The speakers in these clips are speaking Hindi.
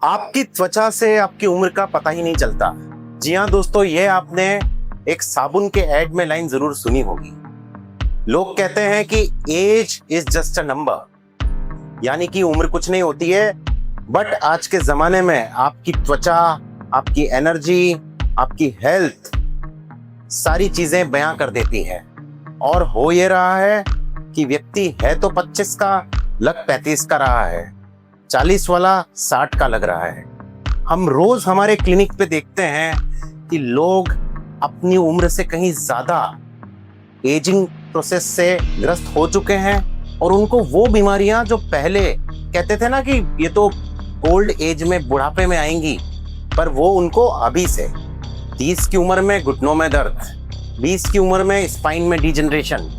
आपकी त्वचा से आपकी उम्र का पता ही नहीं चलता। जी हाँ दोस्तों, ये आपने एक साबुन के ऐड में लाइन जरूर सुनी होगी। लोग कहते हैं कि age is just a number, यानी कि उम्र कुछ नहीं होती है। बट आज के जमाने में आपकी त्वचा, आपकी एनर्जी, आपकी हेल्थ सारी चीजें बयां कर देती है। और हो ये रहा है कि व्यक्ति है तो 25 का, लग 35 का रहा है, 40 वाला 60 का लग रहा है। हम रोज हमारे क्लिनिक पे देखते हैं कि लोग अपनी उम्र से कहीं ज्यादा एजिंग प्रोसेस से ग्रस्त हो चुके हैं और उनको वो बीमारियां जो पहले कहते थे ना कि ये तो ओल्ड एज में, बुढ़ापे में आएंगी, पर वो उनको अभी से 30 की उम्र में घुटनों में दर्द, 20 की उम्र में स्पाइन में डिजेनरेशन,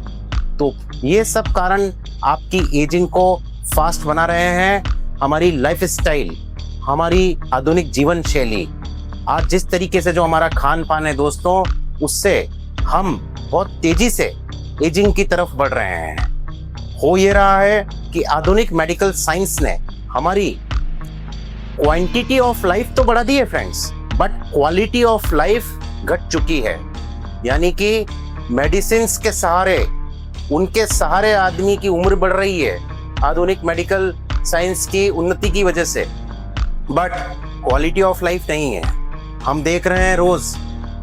तो ये सब कारण आपकी एजिंग को फास्ट बना रहे हैं। हमारी लाइफस्टाइल, हमारी आधुनिक जीवन शैली, आज जिस तरीके से जो हमारा खान पान है दोस्तों, उससे हम बहुत तेजी से एजिंग की तरफ बढ़ रहे हैं। हो ये रहा है कि आधुनिक मेडिकल साइंस ने हमारी क्वांटिटी ऑफ लाइफ तो बढ़ा दी है friends, but quality of life घट चुकी है। यानी कि मेडिसिन के सहारे, उनके सहारे आदमी की उम्र बढ़ रही है आधुनिक मेडिकल साइंस की उन्नति की वजह से, बट क्वालिटी ऑफ लाइफ नहीं है। हम देख रहे हैं रोज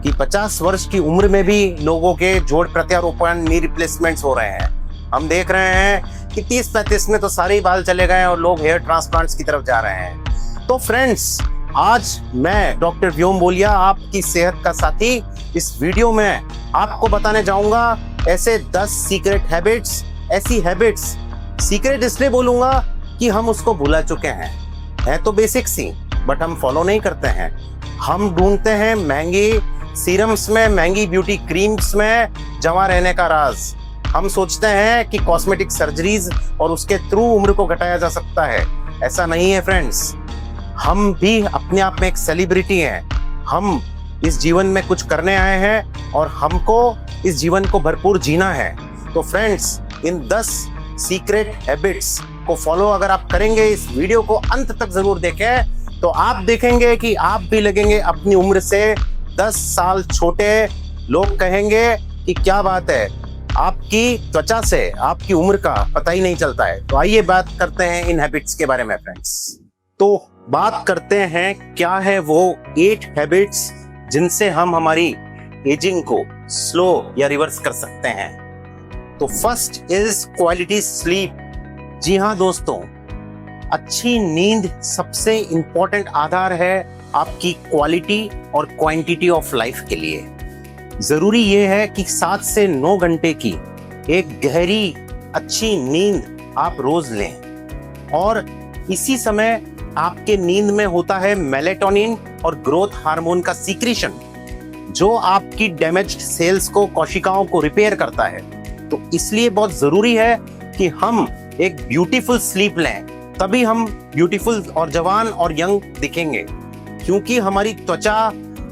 कि 50 वर्ष की उम्र में भी लोगों के जोड़ प्रत्यारोपण, नी रिप्लेसमेंट्स हो रहे हैं। हम देख रहे हैं कि 30-35 में तो सारे ही बाल चले गए और लोग हेयर ट्रांसप्लांट्स की तरफ जा रहे हैं। तो फ्रेंड्स, आज मैं डॉक्टर व्योम बोलिया, आपकी सेहत का साथी, इस वीडियो में आपको बताने जाऊंगा ऐसे 10 सीक्रेट हैबिट्स। ऐसी हैबिट्स सीक्रेट इसलिए बोलूंगा कि हम उसको भुला चुके हैं। है तो बेसिक्स ही, बट हम फॉलो नहीं करते हैं। हम ढूंढते हैं महंगी सीरम्स में, महंगी ब्यूटी क्रीम्स में जवां रहने का राज। हम सोचते हैं कि कॉस्मेटिक सर्जरीज और उसके थ्रू उम्र को घटाया जा सकता है। ऐसा नहीं है फ्रेंड्स। हम भी अपने आप में एक सेलिब्रिटी हैं। हम इस जीवन में कुछ करने आए हैं और हमको इस जीवन को भरपूर जीना है। तो फ्रेंड्स, इन 10 सीक्रेट हैबिट्स को फॉलो अगर आप करेंगे, इस वीडियो को अंत तक जरूर देखें, तो आप देखेंगे कि आप भी लगेंगे अपनी उम्र से 10 साल छोटे। लोग कहेंगे कि क्या बात है, आपकी त्वचा से आपकी उम्र का पता ही नहीं चलता है। तो आइए बात करते हैं इन हैबिट्स के बारे में फ्रेंड्स। तो बात करते हैं क्या है वो 8 हैबिट्स जिनसे हम हमारी एजिंग को स्लो या रिवर्स कर सकते हैं। तो फर्स्ट इज क्वालिटी स्लीप। जी हाँ दोस्तों, अच्छी नींद सबसे इंपॉर्टेंट आधार है आपकी क्वालिटी और क्वांटिटी ऑफ लाइफ के लिए। जरूरी यह है कि 7 से 9 घंटे की एक गहरी अच्छी नींद आप रोज लें। और इसी समय आपके नींद में होता है मेलेटोनिन और ग्रोथ हार्मोन का सीक्रेशन, जो आपकी डैमेज्ड सेल्स को, कोशिकाओं को रिपेयर करता है। तो इसलिए बहुत जरूरी है कि हम एक ब्यूटीफुल स्लीप लें, तभी हम ब्यूटीफुल और जवान और यंग दिखेंगे। क्योंकि हमारी त्वचा,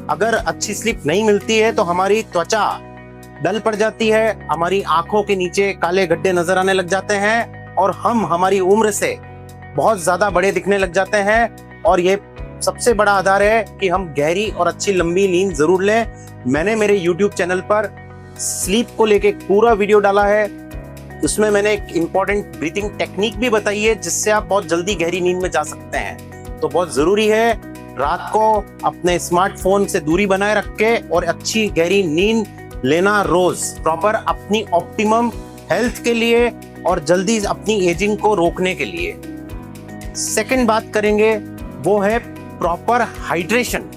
अगर अच्छी स्लीप नहीं मिलती है तो हमारी त्वचा डल पड़ जाती है, हमारी आंखों के नीचे काले गड्ढे नजर आने लग जाते हैं और हम हमारी उम्र से बहुत ज्यादा बड़े दिखने लग जाते हैं। और ये सबसे बड़ा आधार है कि हम गहरी और अच्छी लंबी नींद जरूर लें। मैंने मेरे YouTube चैनल पर स्लीप को लेके एक पूरा वीडियो डाला है। उसमें मैंने एक इंपॉर्टेंट ब्रीथिंग टेक्निक भी बताई है, जिससे आप बहुत जल्दी गहरी नींद में जा सकते हैं। तो बहुत जरूरी है रात को अपने स्मार्टफोन से दूरी बनाए रख के और अच्छी गहरी नींद लेना रोज, प्रॉपर अपनी ऑप्टिमम हेल्थ के लिए और जल्दी अपनी एजिंग को रोकने के लिए। सेकंड बात करेंगे वो है प्रॉपर हाइड्रेशन,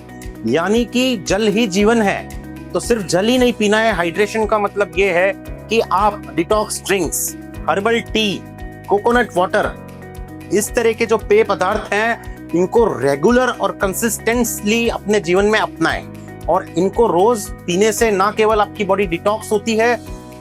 यानी कि जल ही जीवन है। तो सिर्फ जल ही नहीं पीना है। हाइड्रेशन का मतलब ये है कि आप detox drinks, herbal tea, coconut water, इस तरह के जो पेय पदार्थ हैं, इनको रेगुलर और कंसिस्टेंटली अपने जीवन में अपनाएं। और इनको रोज पीने से ना केवल आपकी बॉडी डिटॉक्स होती है,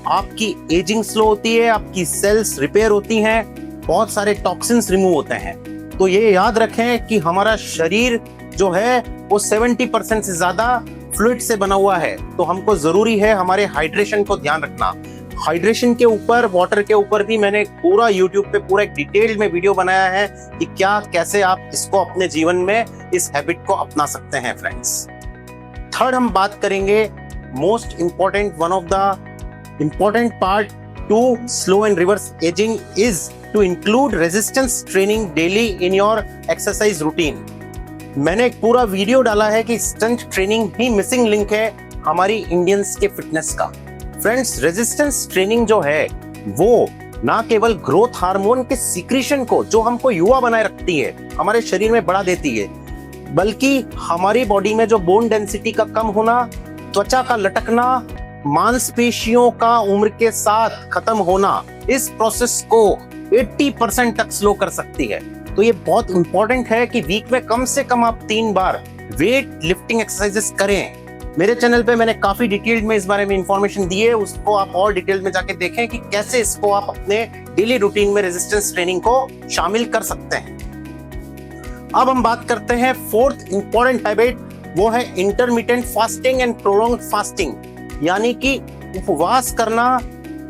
आपकी एजिंग स्लो होती है, आपकी सेल्स रिपेयर होती हैं, बहुत सारे टॉक्सिन्स रिमूव होते हैं। तो ये याद रखें कि हमारा शरीर जो है वो 70% से ज्यादा फ्लूइड से बना हुआ है। तो हमको जरूरी है हमारे हाइड्रेशन को ध्यान रखना। हाइड्रेशन के ऊपर, वाटर के ऊपर भी मैंने पूरा यूट्यूब पे पूरा एक डिटेल में वीडियो बनाया है कि क्या कैसे आप इसको अपने जीवन में इस हैबिट को अपना सकते हैं फ्रेंड्स। थर्ड हम बात करेंगे most important, one of the important part to slow and reverse ageing is to include resistance training daily in your exercise routine. मैंने एक पूरा वीडियो डाला है कि स्ट्रेंथ ट्रेनिंग ही मिसिंग लिंक है हमारी इंडियंस के फिटनेस का। फ्रेंड्स, रेजिस्टेंस ट्रेनिंग जो है वो ना केवल ग्रोथ हार्मोन के सीक्रेशन को, जो हमको युवा बनाए रखती है, हमारे शरीर में बढ़ा देती है, बल्कि हमारी बॉडी में जो बोन डेंसिटी का कम होना, त्वचा का लटकना, मांसपेशियों का उम्र के साथ खत्म होना, इस प्रोसेस को 80% तक स्लो कर सकती है। तो ये बहुत इंपॉर्टेंट है कि वीक में कम से कम आप 3 बार वेट लिफ्टिंग एक्सरसाइजेस करें। मेरे चैनल पे मैंने काफी डिटेल में इस बारे में इंफॉर्मेशन दी है, उसको आप और डिटेल में जाके देखें कि कैसे इसको आप अपने डेली रूटीन में रेजिस्टेंस ट्रेनिंग को शामिल कर सकते हैं। अब हम बात करते हैं फोर्थ इंपॉर्टेंट हैबिट, वो है intermittent fasting and prolonged fasting, यानी कि उपवास करना,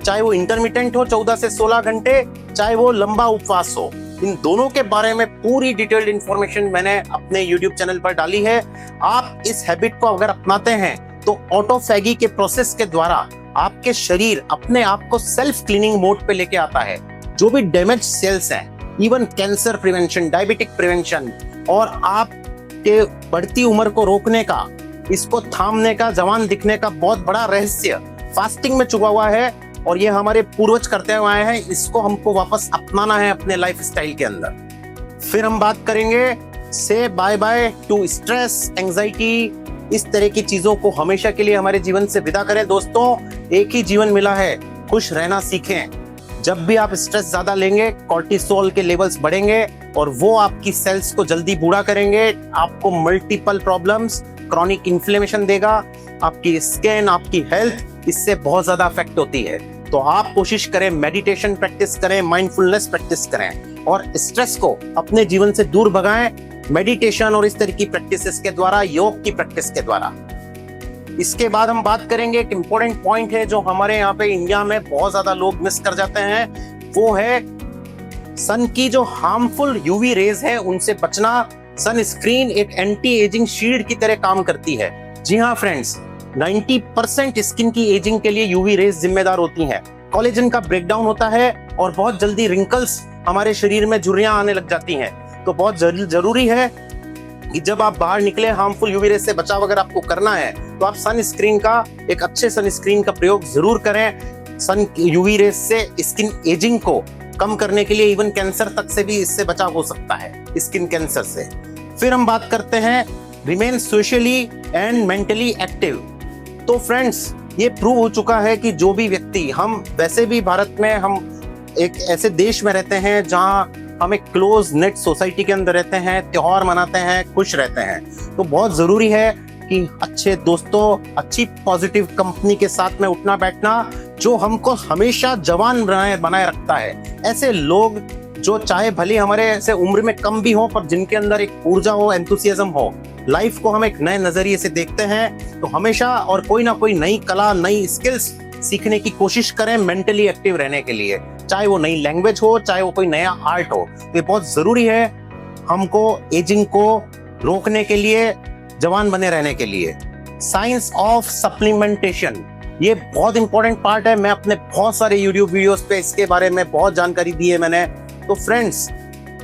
चाहे वो इंटरमिटेंट हो 14 से 16 घंटे, चाहे वो लंबा उपवास हो। इन दोनों के बारे में पूरी डिटेल्ड इंफॉर्मेशन मैंने अपने YouTube चैनल पर डाली है। आप इस हैबिट को अगर अपनाते हैं तो ऑटोफैगी के प्रोसेस के द्वारा आपके शरीर अपने आप को सेल्फ क्लीनिंग मोड पे लेके आता है। जो भी डैमेज सेल्स हैं, even cancer prevention, diabetic prevention, और आपके बढ़ती उम्र को रोकने का, इसको थामने का, जवान दिखने का बहुत बड़ा रहस्य फास्टिंग में छुपा हुआ है, और ये हमारे पूर्वज करते हुए आए हैं। इसको हमको वापस अपनाना है अपने लाइफ स्टाइल के अंदर। फिर हम बात करेंगे say bye bye to stress, anxiety, इस तरह की चीजों को हमेशा के लिए हमारे जीवन से विदा करें। दोस्तों, एक ही जीवन मिला है, खुश रहना सीखें। जब भी आप स्ट्रेस ज्यादा लेंगे, कॉर्टिसोल के लेवल्स बढ़ेंगे और वो आपकी सेल्स को जल्दी बूढ़ा करेंगे, आपको मल्टीपल प्रॉब्लम्स, क्रॉनिक इन्फ्लेमेशन देगा, आपकी स्किन, आपकी हेल्थ इससे बहुत ज्यादा अफेक्ट होती है। तो आप कोशिश करें, मेडिटेशन प्रैक्टिस करें, माइंडफुलनेस प्रैक्टिस करें और स्ट्रेस को अपने जीवन से दूर भगाएं मेडिटेशन और इस तरह की प्रैक्टिसेस के द्वारा, योग की प्रैक्टिस के द्वारा। इसके बाद हम बात करेंगे, एक इंपॉर्टेंट पॉइंट है जो हमारे यहाँ पे इंडिया में बहुत ज्यादा लोग मिस कर जाते हैं, वो है सन की जो हार्मफुल यूवी रेज है उनसे बचना। सनस्क्रीन एक एंटी एजिंग शील्ड की तरह काम करती है। जी हाँ फ्रेंड्स, 90% स्किन की एजिंग के लिए यूवी रेज जिम्मेदार होती हैं। कोलेजन का ब्रेकडाउन होता है और बहुत जल्दी रिंकल्स हमारे शरीर में, झुर्रियां आने लग जाती हैं। तो बहुत जरूरी है कि जब आप बाहर निकले, हार्मफुल यूवी रेज से बचाव अगर आपको करना है तो आप सनस्क्रीन का, एक अच्छे सनस्क्रीन का प्रयोग जरूर करें। सन यूवी रेज से स्किन एजिंग को कम करने के लिए इवन कैंसर तक से भी इससे बचाव हो सकता है, स्किन कैंसर से। फिर हम बात करते हैं remain socially and mentally active. तो फ्रेंड्स, ये प्रूव हो चुका है कि जो भी व्यक्ति, हम वैसे भी भारत में हम एक ऐसे देश में रहते हैं जहां हम एक क्लोज नेट सोसाइटी के अंदर रहते हैं, त्योहार मनाते हैं, खुश रहते हैं। तो बहुत जरूरी है कि अच्छे दोस्तों, अच्छी पॉजिटिव कंपनी के साथ में उठना बैठना, जो हमको हमेशा जवान बनाए रखता है। ऐसे लोग जो चाहे भले हमारे ऐसे उम्र में कम भी हो, पर जिनके अंदर एक ऊर्जा हो, एंथुसियाज्म हो, लाइफ को हम एक नए नजरिए से देखते हैं, तो हमेशा और कोई ना कोई नई कला, नई स्किल्स सीखने की कोशिश करें मेंटली एक्टिव रहने के लिए। चाहे वो नई लैंग्वेज हो, चाहे वो कोई नया आर्ट हो। तो ये बहुत जरूरी है हमको एजिंग को रोकने के लिए, जवान बने रहने के लिए। साइंस ऑफ सप्लीमेंटेशन, ये बहुत इंपॉर्टेंट पार्ट है। मैं अपने बहुत सारे यूट्यूब वीडियोस पे इसके बारे में बहुत जानकारी दी है मैंने। तो फ्रेंड्स,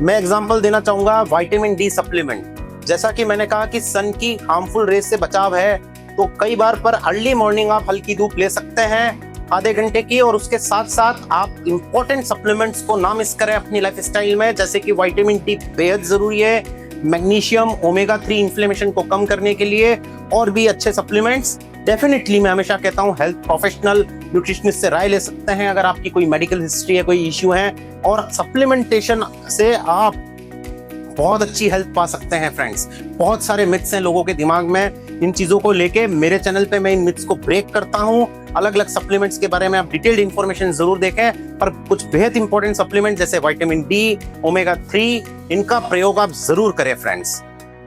मैं एग्जांपल देना चाहूंगा विटामिन डी सप्लीमेंट। जैसा कि मैंने कहा कि सन की हार्मफुल रेज से बचाव है, तो कई बार पर अर्ली मॉर्निंग आप हल्की धूप ले सकते हैं आधे घंटे की, और उसके साथ साथ आप इंपॉर्टेंट सप्लीमेंट्स को ना मिस करें अपनी लाइफ स्टाइल में, जैसे कि विटामिन डी बेहद जरूरी है, मैग्नीशियम, ओमेगा 3 इन्फ्लेमेशन को कम करने के लिए, और भी अच्छे सप्लीमेंट्स। डेफिनेटली मैं हमेशा कहता हूँ हेल्थ प्रोफेशनल न्यूट्रिशनिस्ट से राय ले सकते हैं अगर आपकी कोई मेडिकल हिस्ट्री है, कोई इश्यू है, और सप्लीमेंटेशन से आप बहुत अच्छी हेल्थ पा सकते हैं। फ्रेंड्स, बहुत सारे मिथ्स हैं लोगों के दिमाग में, इन चीजों को लेके मेरे चैनल पे मैं इन मिथ्स को ब्रेक करता हूँ। अलग अलग सप्लीमेंट्स के बारे में आप डिटेल्ड इंफॉर्मेशन जरूर देखें, पर कुछ बेहद इंपॉर्टेंट सप्लीमेंट जैसे विटामिन डी, ओमेगा 3, इनका प्रयोग आप जरूर करें फ्रेंड्स।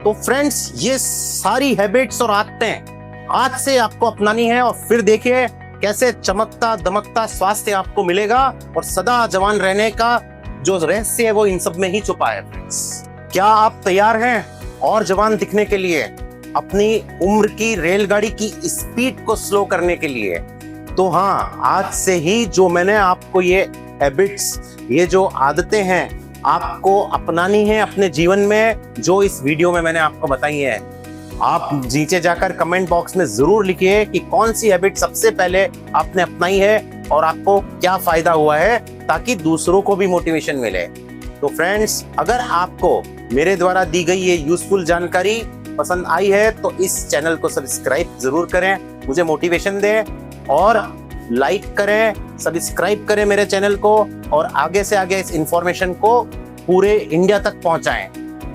तो फ्रेंड्स, ये सारी हैबिट्स और आदतें आज से आपको अपनानी है, और फिर देखिए कैसे चमकता दमकता स्वास्थ्य आपको मिलेगा और सदा जवान रहने का जो रहस्य है वो इन सब में ही छुपा है फ्रेंड्स। क्या आप तैयार हैं और जवान दिखने के लिए, अपनी उम्र की रेलगाड़ी की स्पीड को स्लो करने के लिए? तो हाँ, आज से ही जो मैंने आपको ये हैबिट्स, ये जो आदतें हैं आपको अपनानी है अपने जीवन में, जो इस वीडियो में मैंने आपको बताई है। आप नीचे जाकर कमेंट बॉक्स में जरूर लिखिए कि कौन सी हैबिट सबसे पहले आपने अपनाई है और आपको क्या फायदा हुआ है, ताकि दूसरों को भी मोटिवेशन मिले। तो फ्रेंड्स, अगर आपको मेरे द्वारा दी गई ये यूजफुल जानकारी पसंद आई है तो इस चैनल को सब्सक्राइब जरूर करें, मुझे मोटिवेशन दें, और लाइक करें, सब्सक्राइब करें मेरे चैनल को, और आगे से आगे इस इंफॉर्मेशन को पूरे इंडिया तक पहुंचाएं।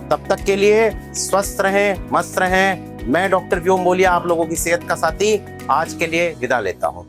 तब तक के लिए स्वस्थ रहें, मस्त रहें। मैं डॉक्टर व्योम बोलिया, आप लोगों की सेहत का साथी, आज के लिए विदा लेता हूं।